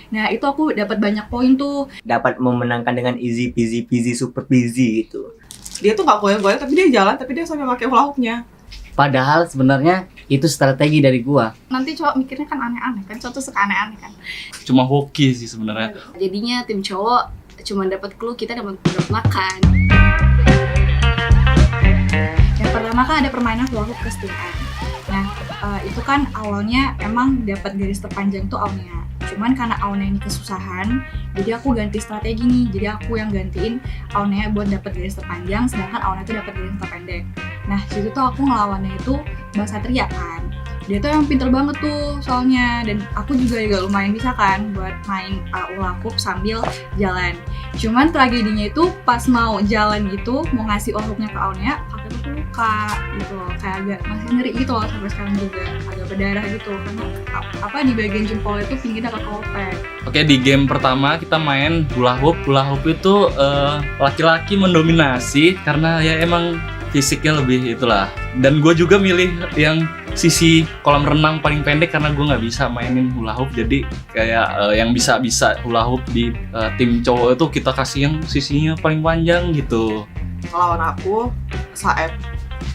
Nah itu aku dapat banyak poin tuh. Dapat memenangkan dengan easy peasy super peasy gitu. Dia tuh nggak goyang-goyang tapi dia jalan, tapi dia sampai pakai hula hoopnya. Padahal sebenarnya itu strategi dari gua. Nanti cowok mikirnya kan aneh-aneh kan, cowok tuh suka aneh-aneh kan. Cuma hoki sih sebenarnya. Jadinya tim cowok cuma dapat clue, kita dapat makan. Yang pertama kan ada permainan hula hoop kesetiaan. Nah itu kan awalnya emang dapat garis terpanjang tuh Aunia. Cuman karena Aunia ini kesusahan, jadi aku ganti strategi nih. Jadi aku yang gantiin Aunia buat dapat garis terpanjang, sedangkan Aunia tuh dapat garis terpendek. Nah situ tuh aku ngelawannya itu Bang Satria kan. Dia tuh yang pinter banget tuh soalnya, dan aku juga lumayan bisa kan buat main hula hoop sambil jalan. Cuman tragedinya itu pas mau jalan gitu, mau ngasih hula hoopnya ke Aunia, aku tuh luka gitu loh, kayak agak masih nyeri gitu loh sampai sekarang juga, agak berdarah gitu karena di bagian jempol itu pinggirnya kekolpek. Oke, di game pertama kita main hula hoop. Hula hoop itu laki-laki mendominasi karena ya emang fisiknya lebih itulah. Dan gue juga milih yang sisi kolam renang paling pendek karena gue nggak bisa mainin hula hoop. Jadi kayak yang bisa hula hoop di tim cowok itu kita kasih yang sisinya paling panjang gitu. Lawan aku, Saeb.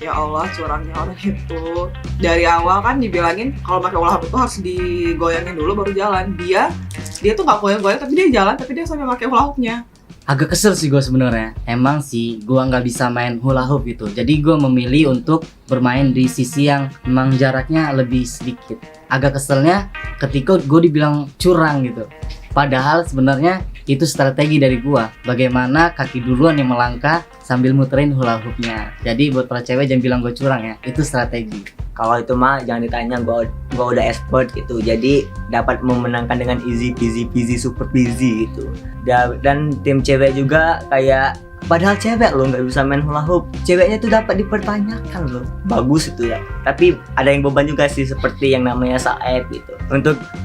Ya Allah, curangnya orang itu. Dari awal kan dibilangin kalau pakai hula hoop itu harus digoyangin dulu baru jalan. Dia tuh nggak goyang-goyang tapi dia jalan, tapi dia sampai pakai hula hoopnya. Agak kesel sih gue sebenarnya. Emang sih gue nggak bisa main hula hoop gitu. Jadi gue memilih untuk bermain di sisi yang memang jaraknya lebih sedikit. Agak keselnya ketika gue dibilang curang gitu. Padahal sebenarnya itu strategi dari gue. Bagaimana kaki duluan yang melangkah sambil muterin hula hoopnya. Jadi buat para cewek jangan bilang gue curang ya. Itu strategi. Kalau itu mah jangan ditanya, gua udah expert gitu. Jadi dapat memenangkan dengan easy peasy super peasy gitu. Dan tim cewek juga kayak, padahal cewek loh nggak bisa main hula hoop, ceweknya tuh dapat dipertanyakan loh. Bagus itu ya. Tapi ada yang beban juga sih, seperti yang namanya Saeb gitu.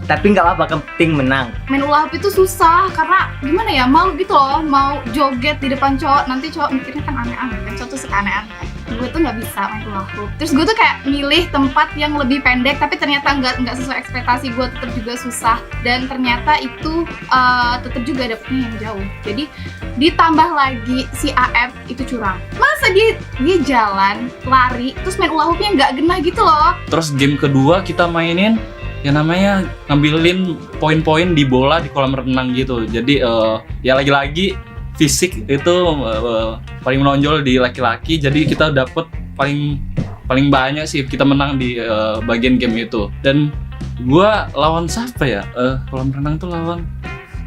Tapi nggak apa-apa, penting menang. Main hula hoop itu susah karena gimana ya, malu gitu loh, mau joget di depan cowok, nanti cowok mikirnya kan aneh-aneh kan, cowok tuh suka aneh-aneh kan. Gue tuh nggak bisa main hula hoop. Terus gue tuh kayak milih tempat yang lebih pendek, tapi ternyata nggak sesuai ekspektasi gue, tetap juga susah. Dan ternyata itu tetap juga dapetnya yang jauh. Jadi ditambah lagi si AF itu curang. Masa dia jalan, lari, terus main hula hoopnya nggak genah gitu loh. Terus game kedua kita mainin yang namanya ngambilin poin-poin di bola di kolam renang gitu. Jadi ya lagi-lagi fisik itu paling menonjol di laki-laki. Jadi kita dapet paling banyak sih, kita menang di bagian game itu. Dan gua lawan siapa ya? Kolam renang tuh lawan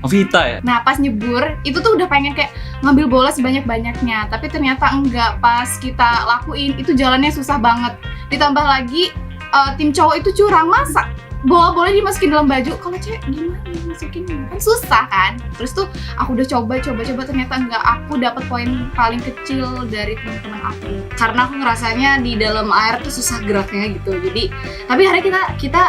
Vita ya. Nah pas nyebur itu tuh udah pengen kayak ngambil bola sebanyak-banyaknya, tapi ternyata enggak. Pas kita lakuin itu jalannya susah banget. Ditambah lagi tim cowok itu curang, masa bola dimasukin dalam baju, kalau cewek gimana masukin, kan susah kan. Terus tuh aku udah coba ternyata enggak, aku dapat poin paling kecil dari teman-teman aku karena aku ngerasanya di dalam air tuh susah geraknya gitu. Jadi tapi akhirnya kita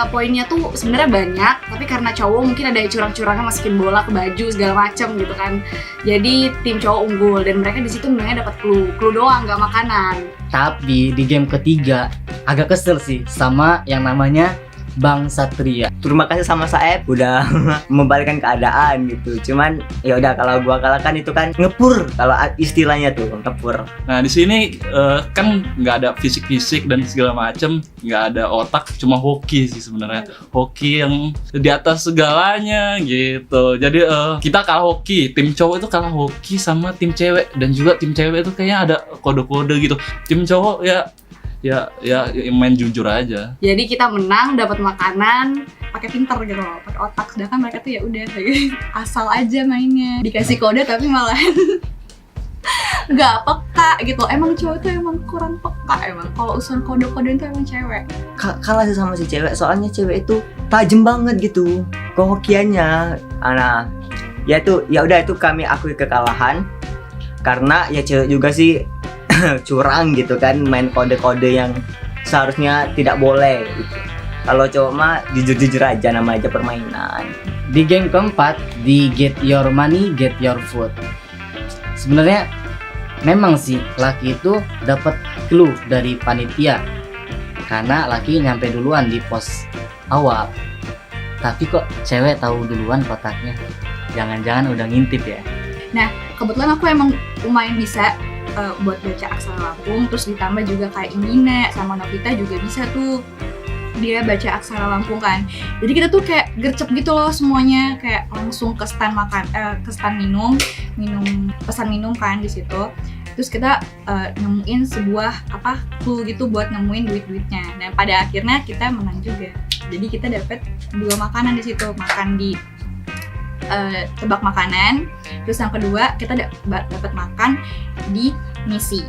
poinnya tuh sebenarnya banyak, tapi karena cowok mungkin ada curang-curangnya masukin bola ke baju segala macam gitu kan. Jadi tim cowok unggul dan mereka di situ sebenarnya dapat clue doang, nggak makanan. Tapi di game ketiga agak kesel sih sama yang namanya Bang Satria. Terima kasih sama Saeb udah membalikkan keadaan gitu. Cuman ya udah, kalau gua kalah kan itu kan ngepur, kalau istilahnya tuh ngepur. Nah di sini kan nggak ada fisik dan segala macem, nggak ada otak, cuma hoki sih sebenarnya. Hoki yang di atas segalanya gitu. Jadi kita kalah hoki, tim cowok itu kalah hoki sama tim cewek, dan juga tim cewek itu kayaknya ada kode-kode gitu. Tim cowok ya main jujur aja. Jadi kita menang, dapat makanan, pakai pinter gitu loh, pakai otak. Sedangkan mereka tuh ya udah asal aja mainnya, dikasih kode tapi malah nggak peka gitu. Emang cowok tuh emang kurang peka emang. Kalau urusan kode-kode itu emang cewek. Kalah sih sama si cewek, soalnya cewek itu tajam banget gitu kehokiannya. Nah, ya udah itu kami akui kekalahan karena ya cewek juga sih curang gitu kan, main kode-kode yang seharusnya tidak boleh gitu. Kalau cowok mah jujur-jujur aja, nama aja permainan. Di game keempat, di Get Your Money, Get Your Food. Sebenarnya memang sih laki itu dapat clue dari panitia karena laki nyampe duluan di pos awal. Tapi kok cewek tahu duluan kotaknya? Jangan-jangan udah ngintip ya? Kebetulan aku emang lumayan bisa buat baca aksara Lampung, terus ditambah juga kayak Indina sama Novita juga bisa tuh dia baca aksara Lampung kan. Jadi kita tuh kayak gercep gitu loh semuanya, kayak langsung ke stand ke stand minum pesan minum kan di situ. Terus kita nemuin sebuah clue gitu buat nemuin duitnya. Dan pada akhirnya kita menang juga. Jadi kita dapat 2 makanan di situ, makan di tebak makanan. Terus yang kedua kita dapat makan di misi.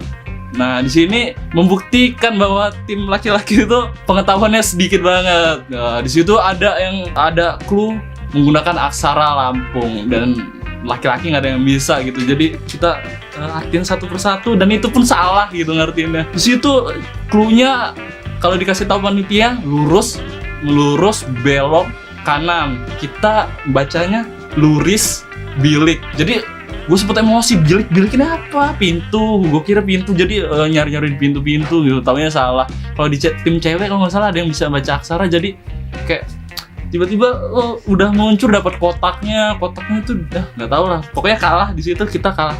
Nah, di sini membuktikan bahwa tim laki-laki itu pengetahuannya sedikit banget. Nah, di situ ada clue menggunakan aksara Lampung dan laki-laki nggak ada yang bisa gitu. Jadi kita artiin satu persatu dan itu pun salah gitu ngertiinnya. Di situ clue-nya kalau dikasih tahu panitia lurus, belok, kanan. Kita bacanya luris, bilik. Jadi gue sempet emosi, bilik-biliknya apa? Pintu, gue kira pintu, jadi nyari-nyari di pintu-pintu gitu, taunya salah. Kalau di tim cewek kalau nggak salah ada yang bisa baca aksara, jadi kayak tiba-tiba udah muncul dapat kotaknya itu nggak tahu lah, pokoknya kalah di situ, kita kalah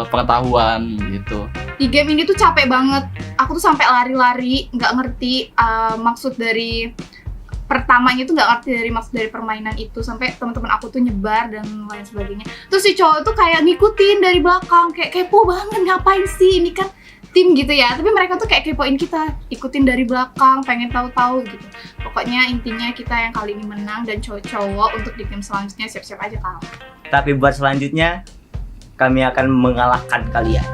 pengetahuan gitu. Di game ini tuh capek banget, aku tuh sampai lari-lari, nggak ngerti maksud dari pertamanya tuh nggak ngerti dari maksud dari permainan itu, sampai teman-teman aku tuh nyebar dan lain sebagainya. Terus si cowok tuh kayak ngikutin dari belakang, kayak kepo banget, ngapain sih ini kan tim gitu ya, tapi mereka tuh kayak kepoin kita, ikutin dari belakang, pengen tahu-tahu gitu. Pokoknya intinya kita yang kali ini menang, dan cowok-cowok untuk di game selanjutnya siap-siap aja kalah. Tapi buat selanjutnya kami akan mengalahkan kalian.